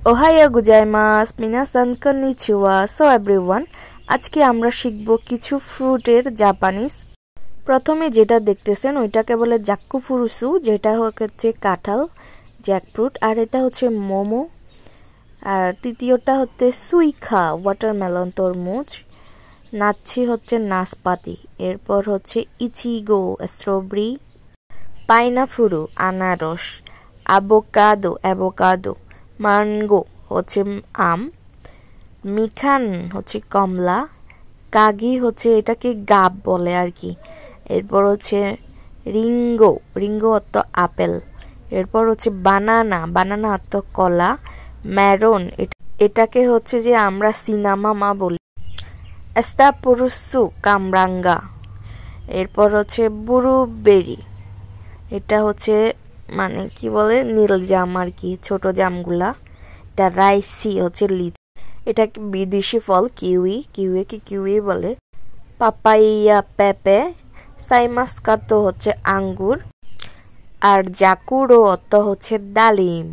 ওহাইয়া গুজাইমাস মিনাসান konnichiwa. So everyone, আজকে আমরা শিখব কিছু ফ্রুটের জাপানিজ। প্রথমে যেটা দেখতেছেন ওইটাকে বলে জাক্কু ফুরুসু, যেটা হচ্ছে কাঁঠাল জ্যাকফ্রুট, আর এটা হচ্ছে মোমো। আর তৃতীয়টা হচ্ছে সুইখা ওয়াটারমেলন তরমুজ। নাচ্ছি হচ্ছে নাশপাতি। এরপর হচ্ছে ইচিগো স্ট্রবেরি, পাইনাফুরু আনারস, অ্যাভোকাডো অ্যাভোকাডো, ম্যাঙ্গো হচ্ছে আম, মিখান হচ্ছে কমলা, কাগি হচ্ছে এটাকে গাব বলে আর কি। এরপর হচ্ছে রিঙ্গো, রিঙ্গো অর্থ আপেল। এরপর হচ্ছে বানানা, বানানা অর্থ কলা। ম্যারন এটাকে হচ্ছে যে আমরা সিনামামা বলি। এস্তাপরুসু কামরাঙ্গা। এরপর হচ্ছে ব্লুবেরি, এটা হচ্ছে মানে কি বলে নীল জাম আর কি, ছোট জামগুলা। এটা রাইসি হচ্ছে লিচু, এটা বিদেশি ফল কিউই, কিউইকে কিউই বলে। পাপাইয়া পেঁপে, সাইমাসকাতো হচ্ছে আঙ্গুর, আর জাকুরো অর্থ হচ্ছে ডালিম।